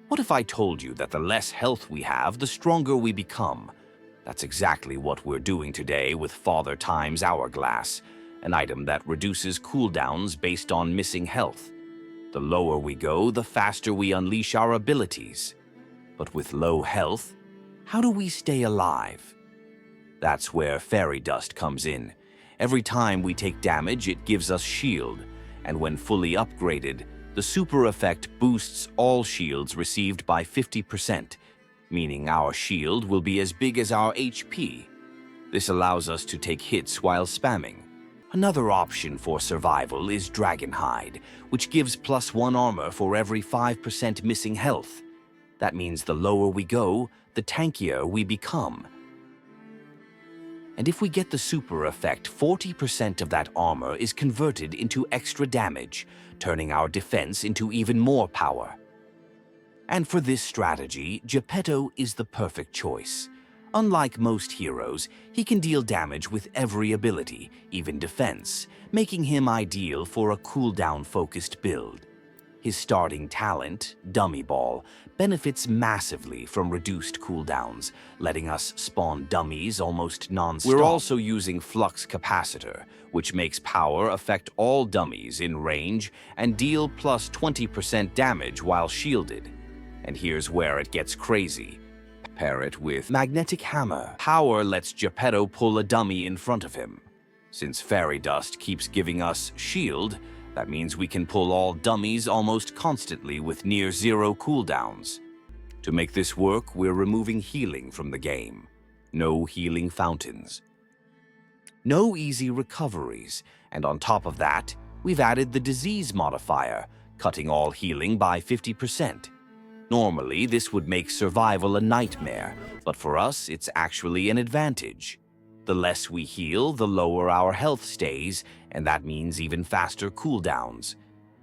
What if I told you that the less health we have, the stronger we become? That's exactly what we're doing today with Father Time's Hourglass, an item that reduces cooldowns based on missing health. The lower we go, the faster we unleash our abilities. But with low health, how do we stay alive? That's where Fairy Dust comes in. Every time we take damage, it gives us shield, and when fully upgraded, the super effect boosts all shields received by 50%, meaning our shield will be as big as our HP. This allows us to take hits while spamming. Another option for survival is Dragonhide, which gives +1 armor for every 5% missing health. That means the lower we go, the tankier we become. And if we get the super effect, 40% of that armor is converted into extra damage, turning our defense into even more power. And for this strategy, Geppetto is the perfect choice. Unlike most heroes, he can deal damage with every ability, even defense, making him ideal for a cooldown-focused build. His starting talent, Dummy Ball, benefits massively from reduced cooldowns, letting us spawn dummies almost non-stop. We're also using Flux Capacitor, which makes power affect all dummies in range and deal +20% damage while shielded. And here's where it gets crazy. Pair it with Magnetic Hammer. Power lets Geppetto pull a dummy in front of him. Since Fairy Dust keeps giving us shield, that means we can pull all dummies almost constantly with near zero cooldowns. To make this work, we're removing healing from the game. No healing fountains. No easy recoveries, and on top of that, we've added the disease modifier, cutting all healing by 50%. Normally, this would make survival a nightmare, but for us, it's actually an advantage. The less we heal, the lower our health stays, and that means even faster cooldowns.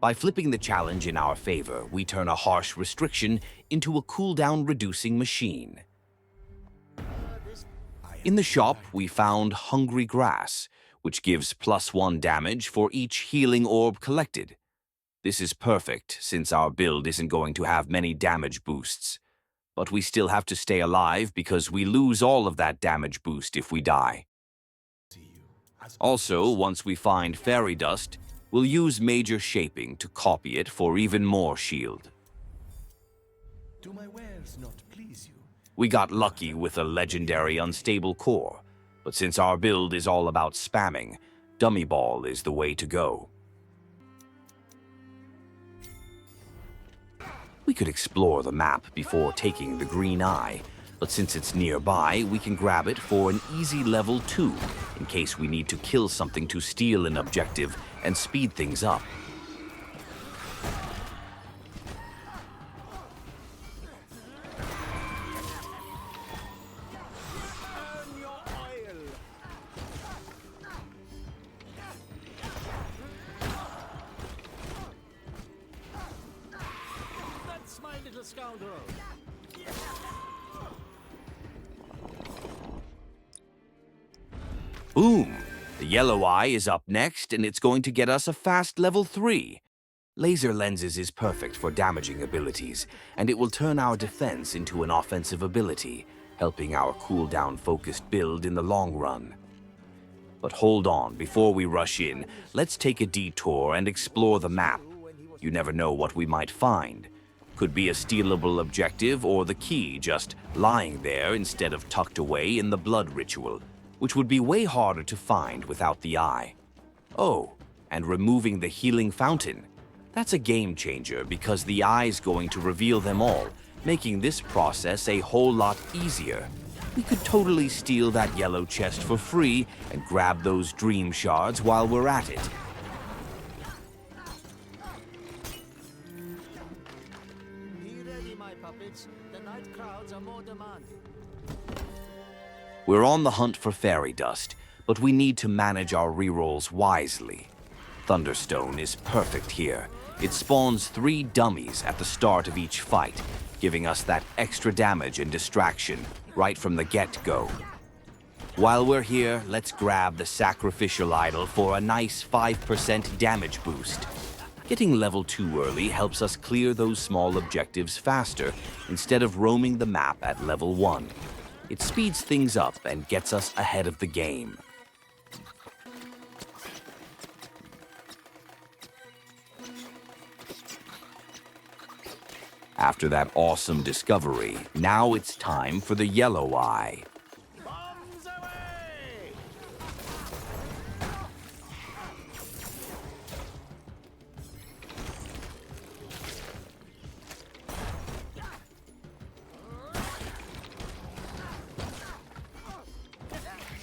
By flipping the challenge in our favor, we turn a harsh restriction into a cooldown-reducing machine. In the shop, we found Hungry Grass, which gives +1 damage for each healing orb collected. This is perfect, since our build isn't going to have many damage boosts. But we still have to stay alive because we lose all of that damage boost if we die. Also, once we find Fairy Dust, we'll use Major Shaping to copy it for even more shield. Do my wares not please you? We got lucky with a legendary unstable core, but since our build is all about spamming, Dummy Ball is the way to go. We could explore the map before taking the green eye, but since it's nearby, we can grab it for an easy level 2, in case we need to kill something to steal an objective and speed things up. Scoundrel. Boom! The yellow eye is up next, and it's going to get us a fast level 3. Laser lenses is perfect for damaging abilities, and it will turn our defense into an offensive ability, helping our cooldown-focused build in the long run. But hold on, before we rush in, let's take a detour and explore the map. You never know what we might find. Could be a stealable objective or the key just lying there instead of tucked away in the blood ritual, which would be way harder to find without the eye. Oh, and removing the healing fountain. That's a game changer because the eye's going to reveal them all, making this process a whole lot easier. We could totally steal that yellow chest for free and grab those dream shards while we're at it. The night crowds are more demanding. We're on the hunt for Fairy Dust, but we need to manage our rerolls wisely. Thunderstone is perfect here. It spawns 3 dummies at the start of each fight, giving us that extra damage and distraction right from the get-go. While we're here, let's grab the sacrificial idol for a nice 5% damage boost. Getting level 2 early helps us clear those small objectives faster instead of roaming the map at level 1. It speeds things up and gets us ahead of the game. After that awesome discovery, now it's time for the yellow eye. Bombs away!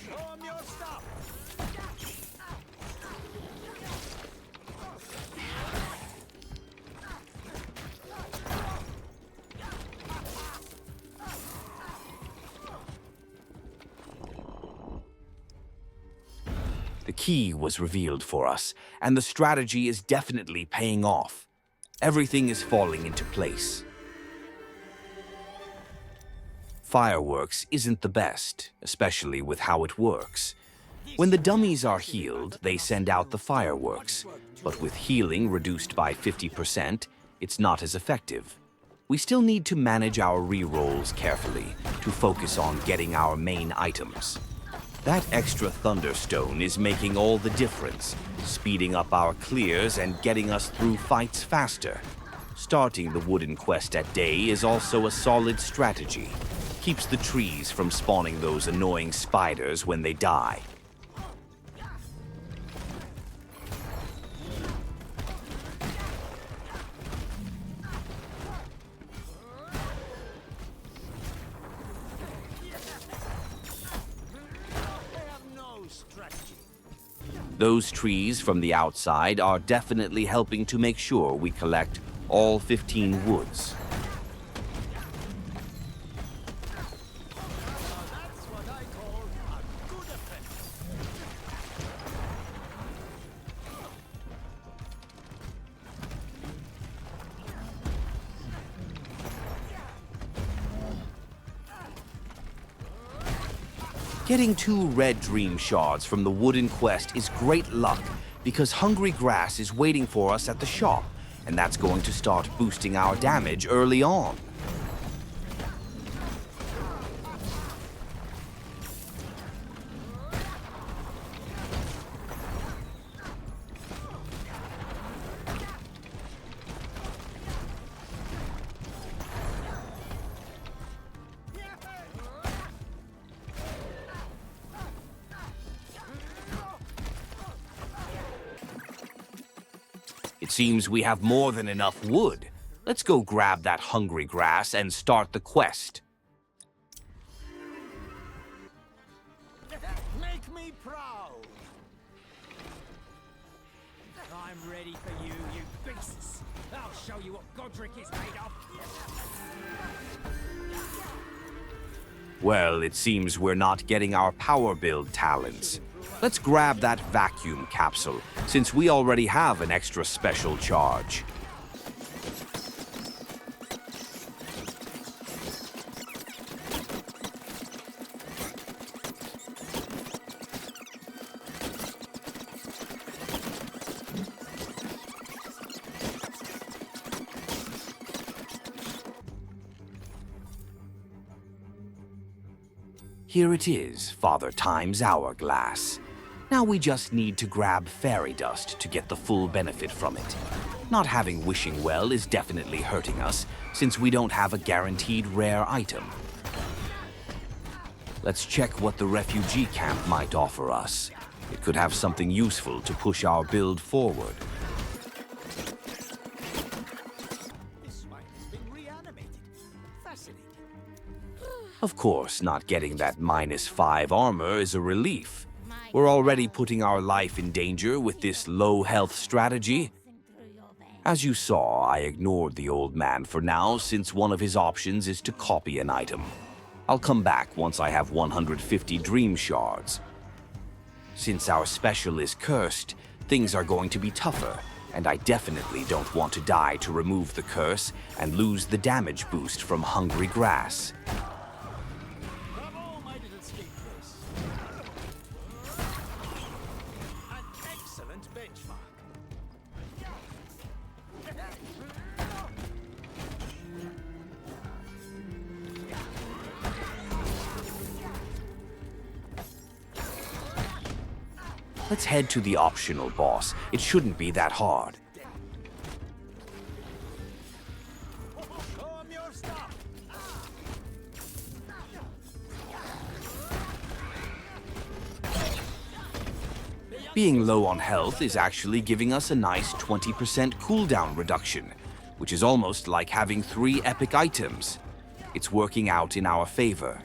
Show 'em your stuff! The key was revealed for us, and the strategy is definitely paying off. Everything is falling into place. Fireworks isn't the best, especially with how it works. When the dummies are healed, they send out the fireworks, but with healing reduced by 50%, it's not as effective. We still need to manage our rerolls carefully to focus on getting our main items. That extra Thunderstone is making all the difference, speeding up our clears and getting us through fights faster. Starting the wooden quest at day is also a solid strategy. Keeps the trees from spawning those annoying spiders when they die. Those trees from the outside are definitely helping to make sure we collect all 15 woods. That's what I call a good effect. Getting 2 red dream shards from the wooden quest is great luck because hungry grass is waiting for us at the shop, and that's going to start boosting our damage early on. It seems we have more than enough wood. Let's go grab that hungry grass and start the quest. Make me proud. I'm ready for you, you beasts. I'll show you what Godric is made of. Well, it seems we're not getting our power build talents. Let's grab that vacuum capsule, since we already have an extra special charge. Here it is, Father Time's Hourglass. Now we just need to grab fairy dust to get the full benefit from it. Not having Wishing Well is definitely hurting us, since we don't have a guaranteed rare item. Let's check what the refugee camp might offer us. It could have something useful to push our build forward. This swine has been reanimated. Fascinating. Of course, not getting that -5 armor is a relief. We're already putting our life in danger with this low health strategy. As you saw, I ignored the old man for now since one of his options is to copy an item. I'll come back once I have 150 dream shards. Since our special is cursed, things are going to be tougher, and I definitely don't want to die to remove the curse and lose the damage boost from hungry grass. Bravo, my little scapegoats. An excellent benchmark. Let's head to the optional boss. It shouldn't be that hard. Being low on health is actually giving us a nice 20% cooldown reduction, which is almost like having 3 epic items. It's working out in our favor.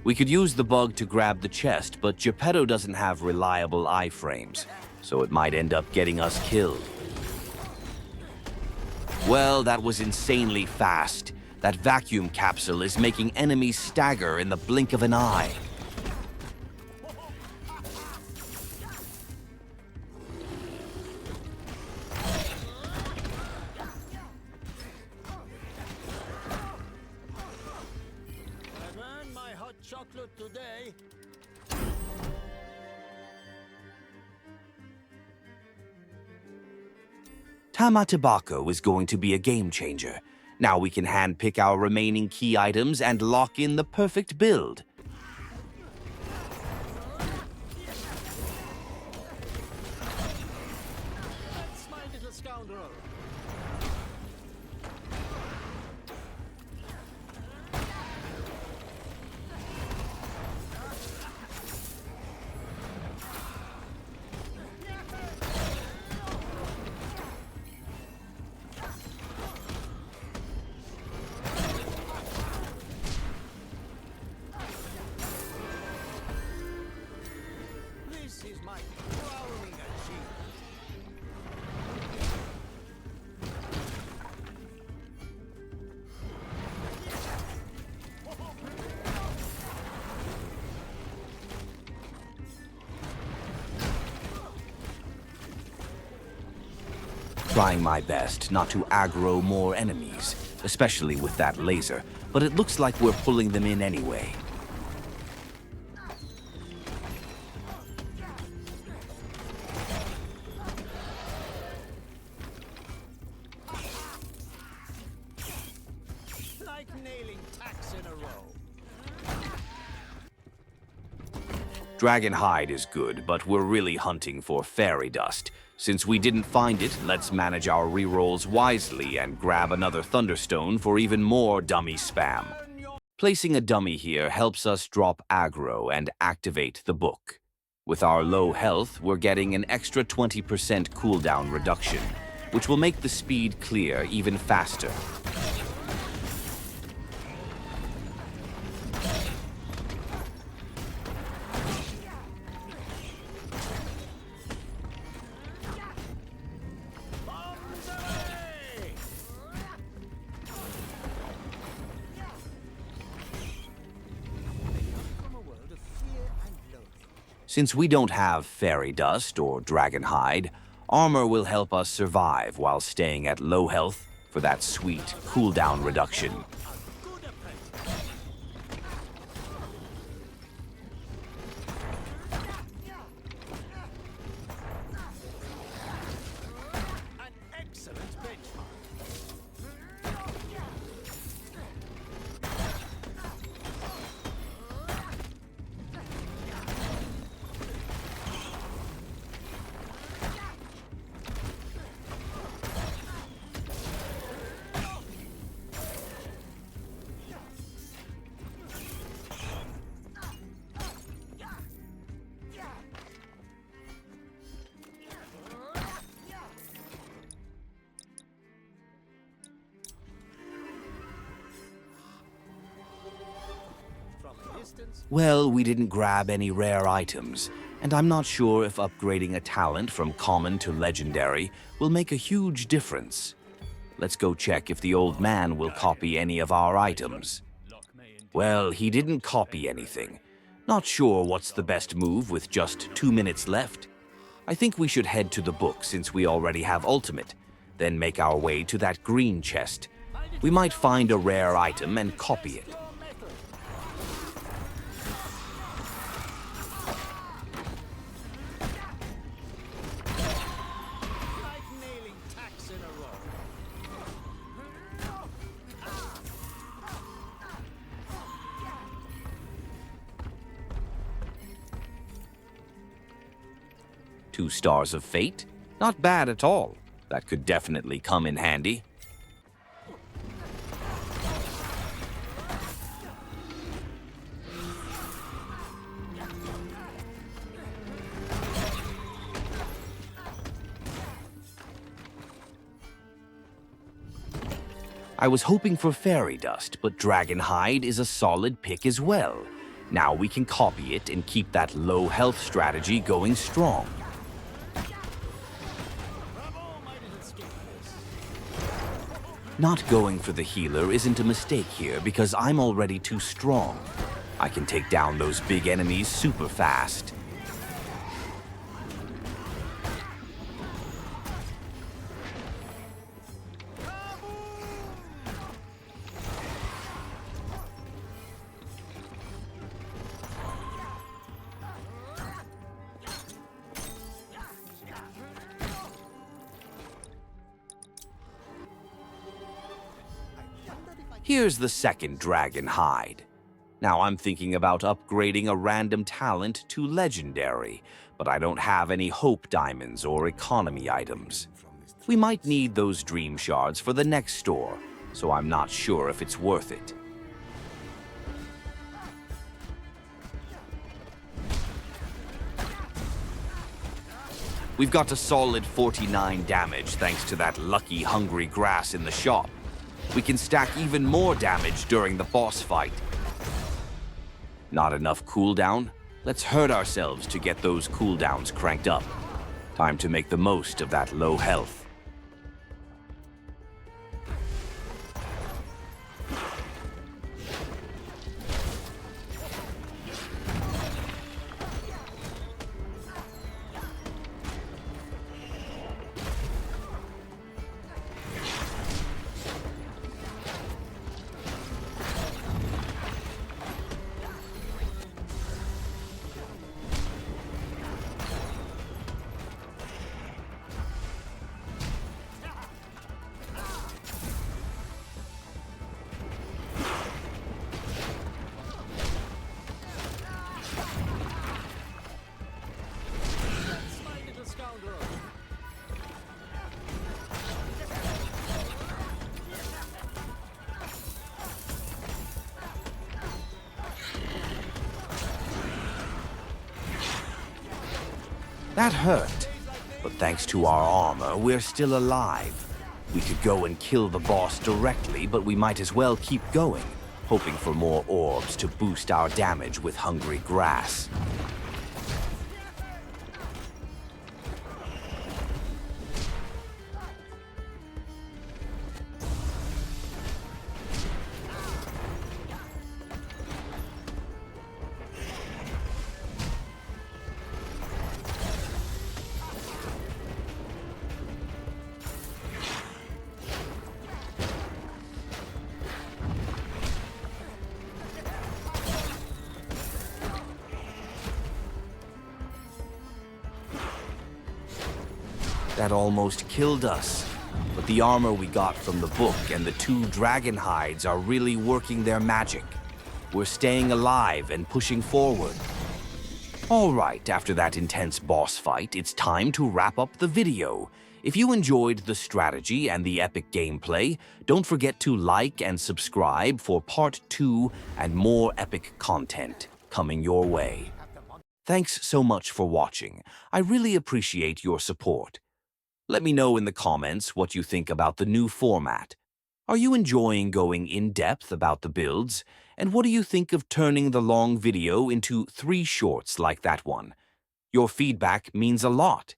We could use the bug to grab the chest, but Geppetto doesn't have reliable iframes, so it might end up getting us killed. Well, that was insanely fast. That vacuum capsule is making enemies stagger in the blink of an eye. Chocolate today. Tamatabako is going to be a game changer. Now we can handpick our remaining key items and lock in the perfect build. That's my little scoundrel. This is my crowning achievement. Trying my best not to aggro more enemies, especially with that laser, but it looks like we're pulling them in anyway. Like nailing tacks in a row. Dragon hide is good, but we're really hunting for fairy dust. Since we didn't find it, let's manage our rerolls wisely and grab another Thunderstone for even more dummy spam. Placing a dummy here helps us drop aggro and activate the book. With our low health, we're getting an extra 20% cooldown reduction, which will make the speed clear even faster. Since we don't have fairy dust or dragon hide, armor will help us survive while staying at low health for that sweet cooldown reduction. An excellent benchmark. Well, we didn't grab any rare items, and I'm not sure if upgrading a talent from common to legendary will make a huge difference. Let's go check if the old man will copy any of our items. Well, he didn't copy anything. Not sure what's the best move with just 2 minutes left. I think we should head to the book since we already have ultimate, then make our way to that green chest. We might find a rare item and copy it. 2 stars of fate? Not bad at all. That could definitely come in handy. I was hoping for fairy dust, but dragon hide is a solid pick as well. Now we can copy it and keep that low health strategy going strong. Not going for the healer isn't a mistake here because I'm already too strong. I can take down those big enemies super fast. Here's the second dragon hide. Now I'm thinking about upgrading a random talent to legendary, but I don't have any hope diamonds or economy items. We might need those dream shards for the next store, so I'm not sure if it's worth it. We've got a solid 49 damage thanks to that lucky hungry grass in the shop. We can stack even more damage during the boss fight. Not enough cooldown? Let's hurt ourselves to get those cooldowns cranked up. Time to make the most of that low health. That hurt, but thanks to our armor, we're still alive. We could go and kill the boss directly, but we might as well keep going, hoping for more orbs to boost our damage with hungry grass. That almost killed us, but the armor we got from the book and the 2 dragon hides are really working their magic. We're staying alive and pushing forward. All right, after that intense boss fight, it's time to wrap up the video. If you enjoyed the strategy and the epic gameplay, don't forget to like and subscribe for part 2 and more epic content coming your way. Thanks so much for watching. I really appreciate your support. Let me know in the comments what you think about the new format. Are you enjoying going in-depth about the builds? And what do you think of turning the long video into 3 shorts like that one? Your feedback means a lot.